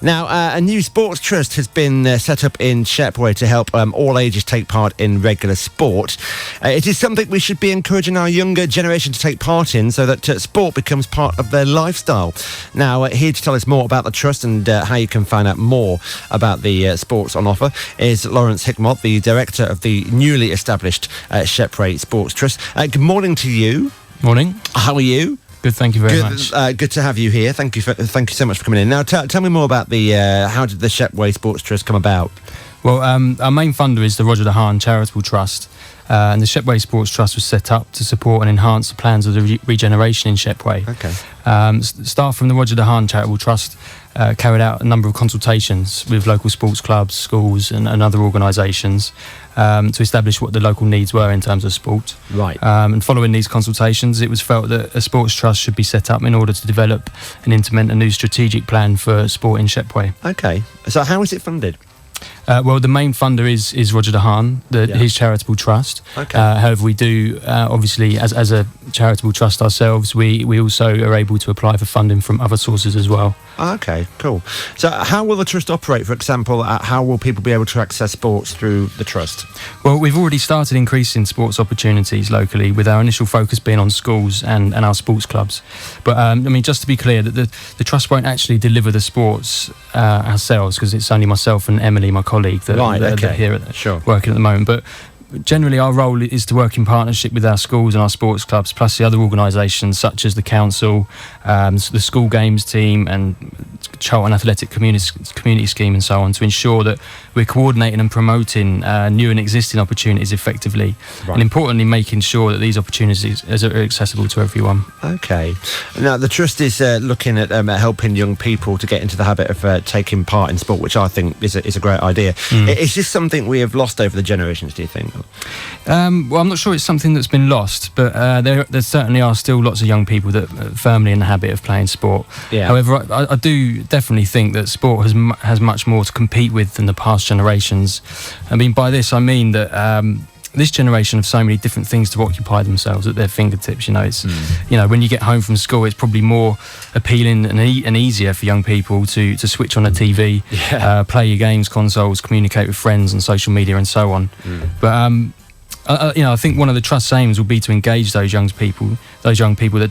Now, a new sports trust has been set up in Shepway to help all ages take part in regular sport. It is something we should be encouraging our younger generation to take part in so that sport becomes part of their lifestyle. Now, here to tell us more about the trust and how you can find out more about the sports on offer is Lawrence Hickmott, the director of the newly established Shepway Sports Trust. Good morning to you. Morning. How are you? Good, thank you very much. Good to have you here. Thank you so much for coming in. Now, tell me more about how did the Shepway Sports Trust come about? Well, our main funder is the Roger De Haan Charitable Trust, and the Shepway Sports Trust was set up to support and enhance the plans of the regeneration in Shepway. Okay. Staff from the Roger De Haan Charitable Trust carried out a number of consultations with local sports clubs, schools and other organisations to establish what the local needs were in terms of sport. Right. And following these consultations, it was felt that a sports trust should be set up in order to develop and implement a new strategic plan for sport in Shepway. Okay. So how is it funded? Well, the main funder is Roger De Haan, his charitable trust. Okay. However, we do, obviously, as a charitable trust ourselves, we also are able to apply for funding from other sources as well. Okay, cool. So how will the trust operate? For example, how will people be able to access sports through the trust? Well, we've already started increasing sports opportunities locally, with our initial focus being on schools and our sports clubs. But, I mean, just to be clear, that the trust won't actually deliver the sports ourselves, because it's only myself and Emily, my colleague, that are here working at the moment. But generally our role is to work in partnership with our schools and our sports clubs, plus the other organisations such as the council, the school games team and Charlton Athletic community scheme and so on, to ensure that we're coordinating and promoting new and existing opportunities effectively, and importantly making sure that these opportunities are accessible to everyone. Okay. Now the trust is looking at helping young people to get into the habit of taking part in sport, which I think is a great idea. Is this something we have lost over the generations, do you think? Well, I'm not sure it's something that's been lost, but there certainly are still lots of young people that are firmly in the habit of playing sport. Yeah. However, I do definitely think that sport has much more to compete with than the past generations. I mean, by this I mean that this generation have so many different things to occupy themselves at their fingertips. You know, it's you know, when you get home from school, it's probably more appealing and easier for young people to switch on a TV, play your games consoles, communicate with friends and social media and so on. But you know, I think one of the trust's aims will be to engage those young people that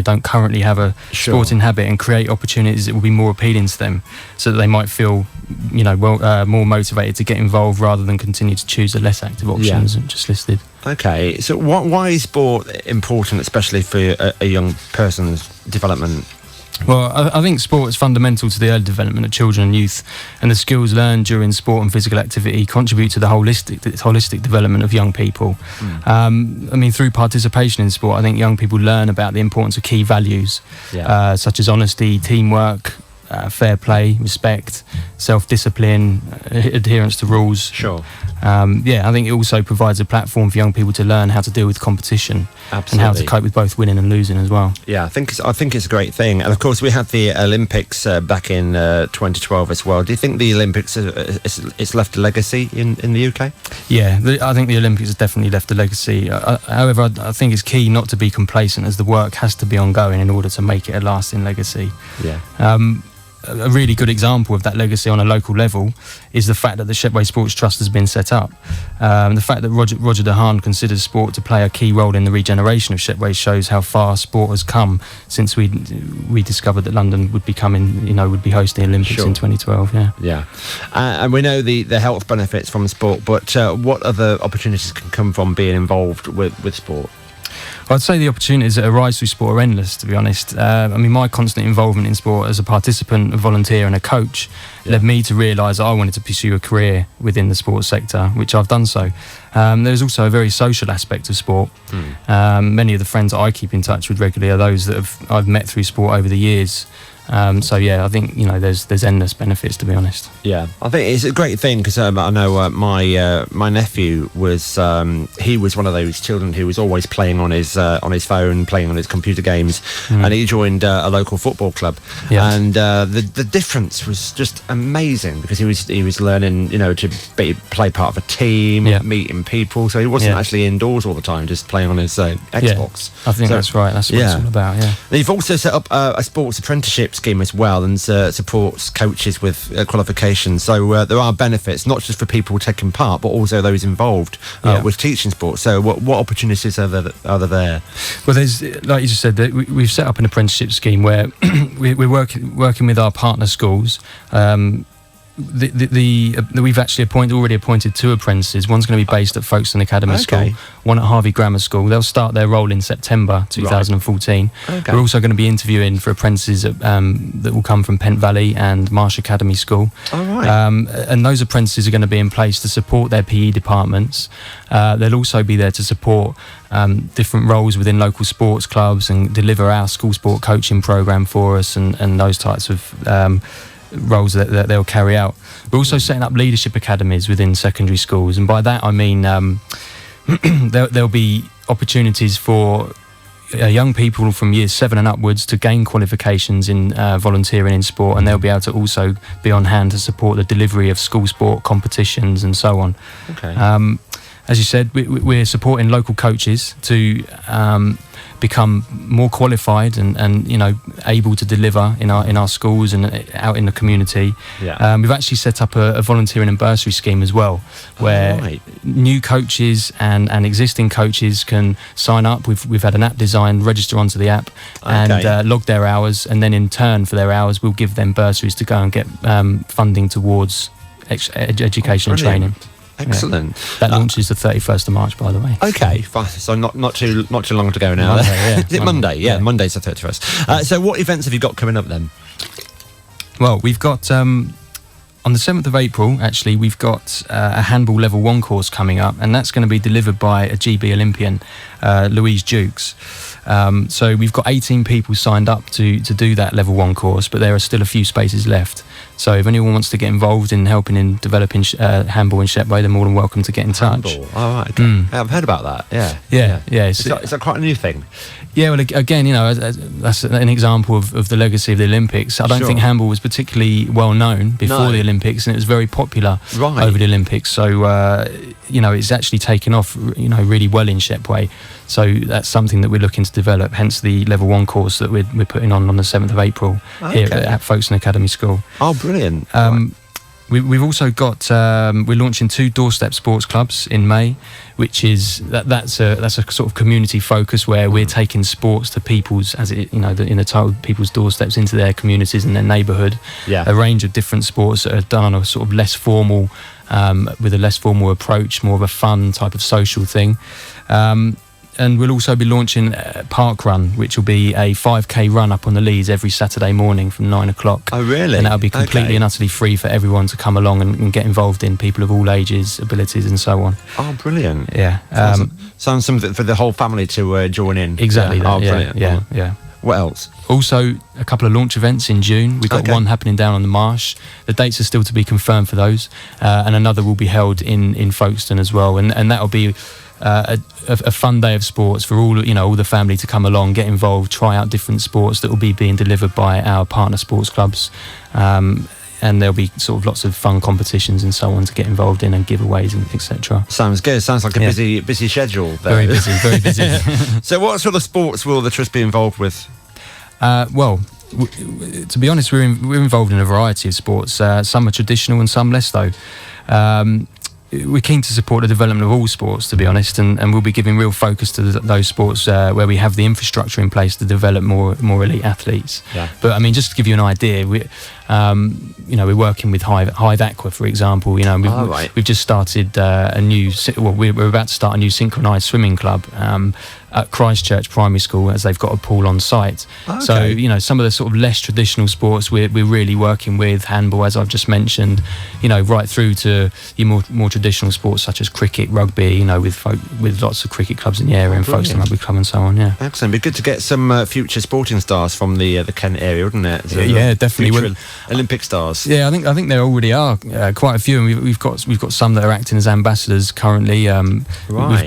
don't currently have a sporting habit, and create opportunities that will be more appealing to them, so that they might feel, you know, more motivated to get involved rather than continue to choose the less active options and just listed. Okay, so why is sport important, especially for a young person's development? Well, I think sport is fundamental to the early development of children and youth, and the skills learned during sport and physical activity contribute to the holistic development of young people. I mean, through participation in sport, I think young people learn about the importance of key values, such as honesty, teamwork, fair play, respect, self-discipline, adherence to rules. I think it also provides a platform for young people to learn how to deal with competition and how to cope with both winning and losing as well. Yeah, I think it's a great thing. And of course, we had the Olympics back in 2012 as well. Do you think the Olympics it's left a legacy in the UK? Yeah, I think the Olympics has definitely left a legacy. However, I think it's key not to be complacent, as the work has to be ongoing in order to make it a lasting legacy. A really good example of that legacy on a local level is the fact that the Shepway Sports Trust has been set up. The fact that Roger De Haan considers sport to play a key role in the regeneration of Shepway shows how far sport has come since we discovered that London would be hosting the Olympics in 2012. And we know the health benefits from sport, but what other opportunities can come from being involved with sport? I'd say the opportunities that arise through sport are endless, to be honest. I mean, my constant involvement in sport as a participant, a volunteer and a coach led me to realise that I wanted to pursue a career within the sports sector, which I've done so. There's also a very social aspect of sport. Many of the friends that I keep in touch with regularly are those that I've met through sport over the years. I think, you know, there's endless benefits, to be honest. Yeah, I think it's a great thing, because I know my nephew was he was one of those children who was always playing on his phone, playing on his computer games, and he joined a local football club, and the difference was just amazing, because he was learning, you know, to play part of a team, meeting people, so he wasn't actually indoors all the time, just playing on his Xbox. I think that's right. That's what it's all about. Yeah. You've also set up a sports apprenticeship scheme as well, and supports coaches with qualifications. So there are benefits, not just for people taking part, but also those involved with teaching sports. So what opportunities are there? Well, there's, like you just said, that we've set up an apprenticeship scheme where we're working with our partner schools. We've actually already appointed 2 apprentices. One's going to be based at Folkestone Academy School, one at Harvey Grammar School. They'll start their role in September 2014. Okay. We're also going to be interviewing for apprentices that will come from Pent Valley and Marsh Academy School. All right. And those apprentices are going to be in place to support their PE departments. They'll also be there to support different roles within local sports clubs and deliver our school sport coaching program for us and those types of roles that they'll carry out. We're also setting up leadership academies within secondary schools, and by that I mean there'll be opportunities for young people from years 7 and upwards to gain qualifications in volunteering in sport, and they'll be able to also be on hand to support the delivery of school sport competitions and so on. Okay. As you said, we're supporting local coaches to become more qualified and able to deliver in our schools and out in the community. Yeah. We've actually set up a volunteering and bursary scheme as well, where new coaches and existing coaches can sign up. We've had an app designed, register onto the app, and log their hours, and then in turn for their hours we'll give them bursaries to go and get funding towards education and training. Excellent. Yeah. That launches the 31st of March, by the way. Okay, fine. So not too long to go now. Monday, yeah. Is it Monday? Yeah, Monday's the 31st. So what events have you got coming up then? Well, we've got on the 7th of April, actually, we've got a handball level 1 course coming up, and that's going to be delivered by a GB Olympian, Louise Jukes. So we've got 18 people signed up to do that level 1 course, but there are still a few spaces left. So if anyone wants to get involved in helping in developing handball in Shepway, they're more than welcome to get in touch. Handball. Oh, right. Okay. I've heard about that. Yeah. Is that quite a new thing? Yeah, well, again, that's an example of the legacy of the Olympics. I don't think handball was particularly well known before the Olympics, and it was very popular over the Olympics. So, it's actually taken off, really well in Shepway. So that's something that we're looking to develop, hence the level 1 course that we're putting on the 7th of April here at Folkestone Academy School. Oh, brilliant. We've also got we're launching 2 doorstep sports clubs in May, which is that's a sort of community focus where we're taking sports to people's, as it in the title, people's doorsteps into their communities and their neighbourhood. Yeah. A range of different sports that are done on a sort of less formal, with a less formal approach, more of a fun type of social thing. And we'll also be launching Park Run, which will be a 5k run up on the Lees every Saturday morning from 9 o'clock. Oh, really? And that'll be completely and utterly free for everyone to come along and get involved in, people of all ages, abilities and so on. Oh, brilliant. Yeah. Sounds something for the whole family to join in. Exactly. Yeah. Oh, brilliant. Yeah. What else? Also, a couple of launch events in June. We've got one happening down on the Marsh. The dates are still to be confirmed for those. And another will be held in Folkestone as well. And that'll be a fun day of sports for all the family to come along, get involved, try out different sports that will be being delivered by our partner sports clubs, and there'll be sort of lots of fun competitions and so on to get involved in, and giveaways and etc. Sounds good. Sounds like a busy schedule there. Very busy. So what sort of sports will the trust be involved with? Well, to be honest, we're involved in a variety of sports. Some are traditional and some less though. We're keen to support the development of all sports, to be honest, and we'll be giving real focus to those sports where we have the infrastructure in place to develop more elite athletes. Yeah. But I mean, just to give you an idea, we're working with Hive Aqua, for example. We've just started we're about to start a new synchronised swimming club at Christchurch Primary School, as they've got a pool on site. Okay. So some of the sort of less traditional sports we're really working with, handball, as I've just mentioned, right through to your more traditional sports such as cricket, rugby, with lots of cricket clubs in the area, and Folkestone Rugby Club and so on. Yeah. Excellent. It'd be good to get some future sporting stars from the Kent area, wouldn't it? So yeah, definitely. Olympic stars. Yeah, I think there already are quite a few, and we've got some that are acting as ambassadors currently.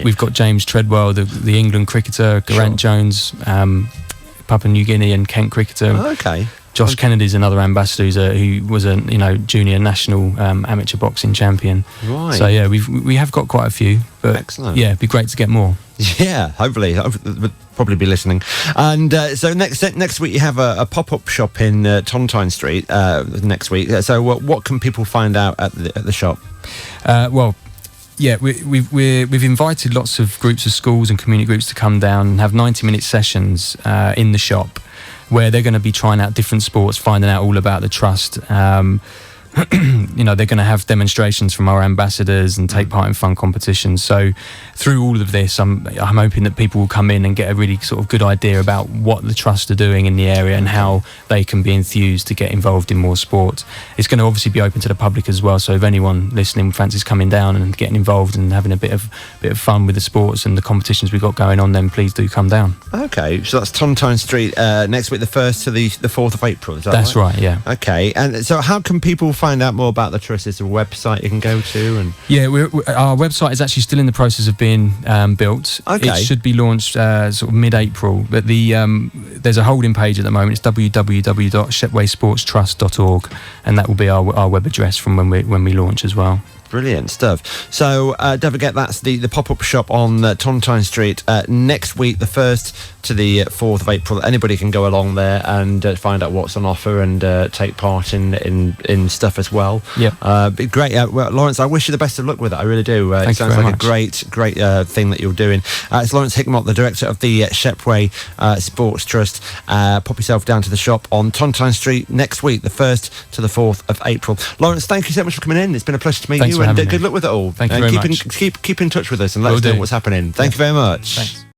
We've got James Treadwell, the England cricketer, Geraint Jones, Papua New Guinea and Kent cricketer. Okay. Josh Kennedy's another ambassador who was a junior national amateur boxing champion. Right. So yeah, we have got quite a few. But excellent. Yeah, it'd be great to get more. Yeah, hopefully we'll probably be listening. And so next week you have a pop-up shop in Tontine Street next week. So what can people find out at the shop? Yeah, we've invited lots of groups of schools and community groups to come down and have 90-minute sessions in the shop, where they're going to be trying out different sports, finding out all about the trust. They're going to have demonstrations from our ambassadors and take part in fun competitions. So through all of this, I'm hoping that people will come in and get a really sort of good idea about what the trust are doing in the area and how they can be enthused to get involved in more sport. It's going to obviously be open to the public as well. So if anyone listening fancies coming down and getting involved and having a bit of fun with the sports and the competitions we've got going on, then please do come down. Okay, so that's Tontine Street next week, the 1st to the 4th of April. Is that That's right, yeah. Okay, and so how can people find out more about the trust? Is there a website you can go to? And yeah, our website is actually still in the process of being built. Okay. It should be launched sort of mid-April, but there's a holding page at the moment. It's www.shepwaysportstrust.org, and that will be our web address from when we launch as well. Brilliant stuff. So don't forget, that's the pop-up shop on Tontine Street next week, the 1st to the 4th of April. Anybody can go along there and find out what's on offer and take part in stuff as well. Yeah. Great. Well, Lawrence, I wish you the best of luck with it. I really do. It sounds like a great thing that you're doing. It's Lawrence Hickmott, the director of the Shepway Sports Trust. Pop yourself down to the shop on Tontine Street next week, the 1st to the 4th of April. Lawrence, thank you so much for coming in. It's been a pleasure to meet you. And good luck with it all. Thank you very much. Keep in touch with us and let us know what's happening. Thank you very much. Thanks.